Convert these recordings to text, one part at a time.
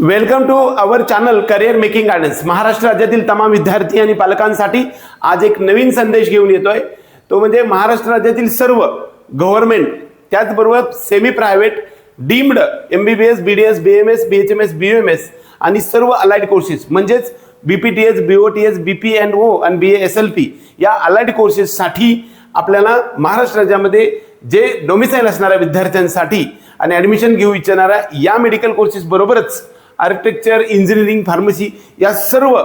Welcome to our channel career making guidance. Maharashtra राज्यातील तमाम विद्यार्थी आणि पालकांसाठी आज एक नवीन संदेश घेऊन येतोय। तो म्हणजे महाराष्ट्र राज्यातील सर्व गव्हर्नमेंट त्याचबरोबर semi private deemed MBBS BDS BMS BHMS BUMS आणि सर्व अलाइड कोर्सेस म्हणजेच BPTS BOTS BPNO आणि BA SLP या अलाइड कोर्सेस साठी आपल्याला महाराष्ट्र राज्यामध्ये जे डोमिसाइल असणाऱ्या विद्यार्थ्यांसाठी आणि ऍडमिशन घेऊ इच्छिणाऱ्या या मेडिकल कोर्सेस बरोबरच आर्किटेक्चर इंजिनिअरिंग फार्मसी या सर्व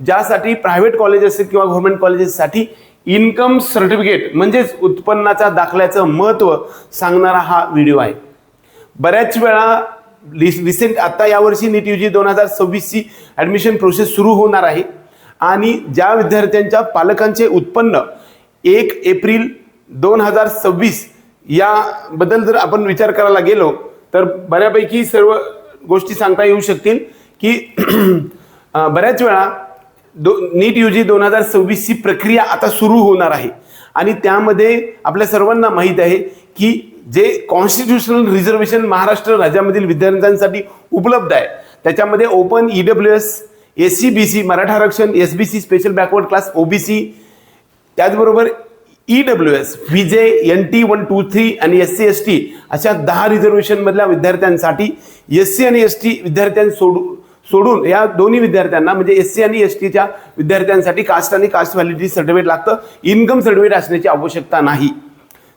ज्यासाठी प्रायव्हेट कॉलेज असेल किंवा गव्हर्नमेंट कॉलेजेससाठी इन्कम सर्टिफिकेट म्हणजेच उत्पन्नाच्या दाखल्याचं महत्त्व सांगणारा हा व्हिडिओ आहे। बऱ्याच वेळा रिसेंट आता यावर्षी नीट UG 2026 ची ऍडमिशन प्रोसेस सुरू होणार आहे आणि ज्या विद्यार्थ्यांच्या पालकांचे उत्पन्न 1 एप्रिल 2026 या बद्दल जर आपण विचार करायला गेलो तर बऱ्यापैकी सर्व गोष्टी सांगता येऊ शकतील की बऱ्याच वेळा नीट UG 2026 ची प्रक्रिया आता सुरू होणार आहे आणि त्यामध्ये आपल्या सर्वांना माहित आहे की जे कॉन्स्टिट्यूशनल रिझर्वेशन महाराष्ट्र राज्यामधील विद्यार्थ्यांसाठी उपलब्ध आहे त्याच्यामध्ये open EWS SC BC Maratha आरक्षण SBC special backward class OBC त्याचबरोबर EWS VJ NT 1 2 3 आणि SC ST अशा 10 रिझर्वेशन मधल्या विद्यार्थ्यांसाठी SC आणि ST सोडून या दोन्ही विद्यार्थ्यांना म्हणजे SC आणि ST च्या विद्यार्थ्यांसाठी कास्ट आणि कास्ट व्हॅलिडिटी सर्टिफिकेट लागतं, इन्कम सर्टिफिकेट असण्याची आवश्यकता नाही।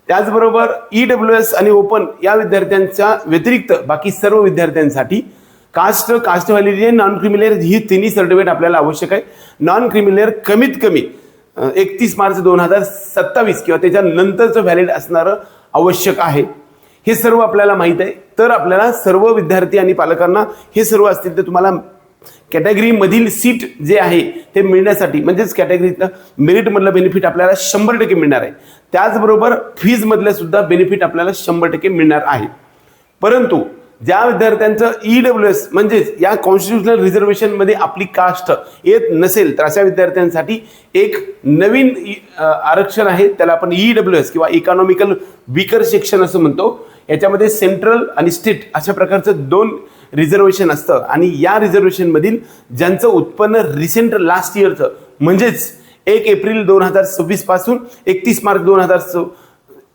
त्याचबरोबर EWS आणि ओपन या विद्यार्थ्यांच्या व्यतिरिक्त बाकी सर्व विद्यार्थ्यांसाठी कास्ट व्हॅलिडिटी नॉन क्रिमिलेअर ही तिन्ही सर्टिफिकेट आपल्याला आवश्यक आहे। नॉन क्रिमिलेअर कमीत कमी 31 मार्च 2027 किंवा त्याच्यानंतरचं व्हॅलिड असणारं आवश्यक आहे। हे सर्व आपल्याला माहित आहे। तर आपल्याला सर्व विद्यार्थी आणि पालकांना हे सर्व असतील तर तुम्हाला कॅटेगरी मधील सीट जे आहे ते मिळण्यासाठी म्हणजेच कॅटेगरीतलं मेरिट मधलं बेनिफिट आपल्याला 100% मिळणार आहे। त्याचबरोबर फीज मधलं सुद्धा बेनिफिट आपल्याला 100% मिळणार आहे। परंतु ज्या विद्यार्थ्यांचं EWS म्हणजेच या कॉन्स्टिट्यूशनल रिझर्वेशन मध्ये आपली कास्ट येत नसेल तर अशा विद्यार्थ्यांसाठी एक नवीन आरक्षण आहे, त्याला आपण EWS किंवा इकॉनॉमिकल वीकर सेक्शन असं म्हणतो। याच्यामध्ये सेंट्रल आणि स्टेट अशा प्रकारचं 2 रिझर्वेशन असतं आणि या रिझर्वेशन मधील ज्यांचं उत्पन्न रिसेंट लास्ट इयरचं म्हणजेच 1 एप्रिल 2026 पासून 31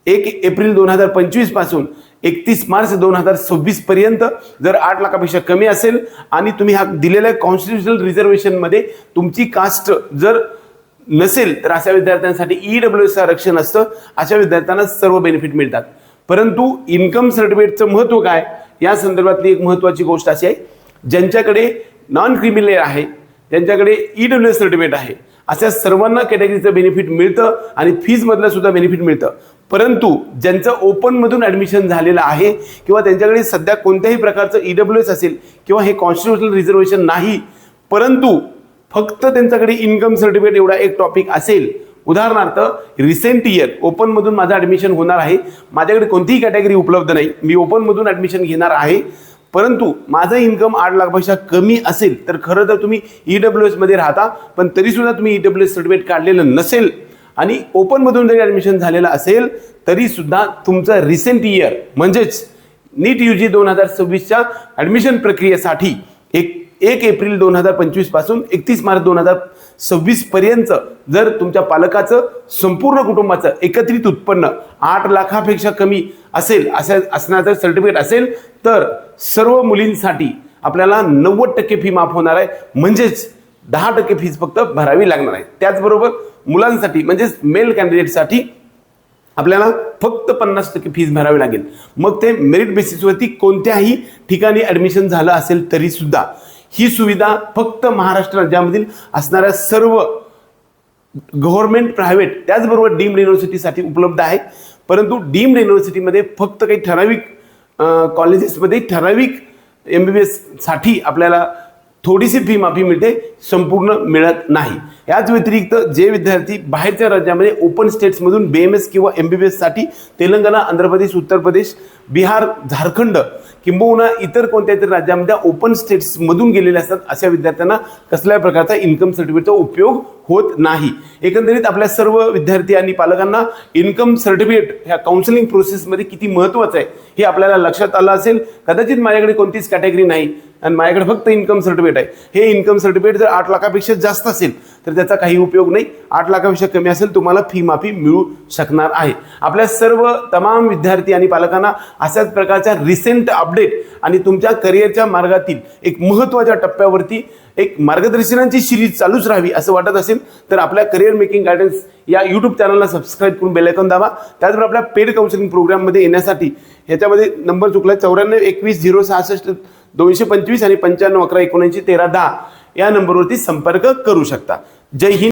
एप्रिल 2025 पासून 31 मार्च 2026 पर्यंत जर 8 लाखापेक्षा कमी असेल आणि तुम्ही हा दिलेल्या कॉन्स्टिट्यूशनल रिझर्वेशन मध्ये तुमची कास्ट जर नसेल तर अशा विद्यार्थ्यांसाठी EWS आरक्षण असतं। अशा विद्यार्थ्यांना सर्व बेनिफिट मिळतात। परंतु इन्कम सर्टिफिकेटचं महत्त्व काय या संदर्भातली एक महत्त्वाची गोष्ट अशी आहे, ज्यांच्याकडे नॉन क्रिमिलेअर आहे ज्यांच्याकडे EWS सर्टिफिकेट आहे अशा सर्वांना कॅटेगरीचं बेनिफिट मिळतं आणि फीज मधलं सुद्धा बेनिफिट मिळतं। परंतु ज्यांचं ओपन मधून ऍडमिशन झालेलं आहे किंवा त्यांच्याकडे सध्या कोणत्याही प्रकारचं EWS असेल किंवा हे कॉन्स्टिट्यूशनल रिझर्वेशन नाही परंतु फक्त त्यांच्याकडे इन्कम सर्टिफिकेट एवढा एक टॉपिक असेल, उदाहरणार्थ रिसेंट इयर ओपन मधून माझं ऍडमिशन होणार आहे, माझ्याकडे कोणतीही कॅटेगरी उपलब्ध नाही, मी ओपन मधून ऍडमिशन घेणार आहे परंतु माझं इन्कम 8 लाखापेक्षा कमी असेल तर खरं तर तुम्ही EWS मध्ये राहता पण तरी सुद्धा तुम्ही EWS सर्टिफिकेट काढलेलं नसेल आणि ओपन मधून जरी ऍडमिशन झालेलं असेल तरी सुद्धा तुमचं रिसेंट इयर म्हणजेच नीट UG 2026 च्या ऍडमिशन प्रक्रियेसाठी 1 एप्रिल 2025 पासून 31 मार्च 2026 पर्यंत जर तुमच्या पालकाचं संपूर्ण कुटुंबाचं एकत्रित उत्पन्न 8 लाखापेक्षा कमी असेल असण्याचं सर्टिफिकेट असेल तर सर्व मुलींसाठी आपल्याला 90% फी माफ होणार आहे, म्हणजेच 10% फीज फक्त भरावी लागणार आहे। त्याचबरोबर मुलांसाठी म्हणजेच मेल कॅन्डिडेटसाठी आपल्याला फक्त 50% फीज भरावी लागेल। मग ते मेरिट बेसिसवरती कोणत्याही ठिकाणी ऍडमिशन झालं असेल तरी सुद्धा ही सुविधा फक्त महाराष्ट्र राज्यामधील असणाऱ्या सर्व गव्हर्नमेंट प्रायव्हेट त्याचबरोबर डीम्ड युनिव्हर्सिटीसाठी उपलब्ध आहे। परंतु डीम्ड युनिव्हर्सिटीमध्ये फक्त काही ठराविक कॉलेजेसमध्ये ठराविक MBBS साठी आपल्याला थोडीशी फी माफी मिळते, संपूर्ण मिळत नाही। याच व्यतिरिक्त जे विद्यार्थी बाहेरच्या राज्यामध्ये ओपन स्टेट्समधून BMS किंवा MBBS साठी तेलंगणा आंध्र प्रदेश उत्तर प्रदेश बिहार झारखंड किंबहुना इतर कोणत्या तरी राज्यामध्ये ओपन स्टेट्समधून गेलेले असतात अशा विद्यार्थ्यांना कसल्याही प्रकारचा इन्कम सर्टिफिकेटचा उपयोग होत नाही. एकंदरीत आपल्या सर्व विद्यार्थी आणि पालकांना इन्कम सर्टिफिकेट ह्या काउन्सिलिंग प्रोसेसमध्ये किती महत्त्वाचं आहे हे आपल्याला लक्षात आलं असेल. कदाचित माझ्याकडे कोणतीच कॅटेगरी नाही आणि माझ्याकडे फक्त इन्कम सर्टिफिकेट आहे. हे इन्कम सर्टिफिकेट जर 8 लाखापेक्षा जास्त असेल तर त्याचा काही उपयोग नाही. 8 लाखापेक्षा कमी असेल तुम्हाला फी माफी मिळू शकणार आहे. आपल्या सर्व तमाम विद्यार्थी आणि पालकांना अशाच प्रकारच्या रिसेंट अपडेट आणि तुमच्या करिअरच्या मार्गातील एक महत्त्वाच्या टप्प्यावरती एक मार्गदर्शनाची सिरीज चालूच राहावी असं वाटत असेल तर आपल्या करिअर मेकिंग गायडन्स या यूट्यूब चॅनलला सबस्क्राईब करून बेल आयकॉन दाबा. त्याचबरोबर आपल्या पेड काउन्सिलिंग प्रोग्राममध्ये येण्यासाठी ह्याच्यामध्ये नंबर चुकला 9421066225 आणि 9511191310 या नंबरवरती संपर्क करू शकता. जय हिंद.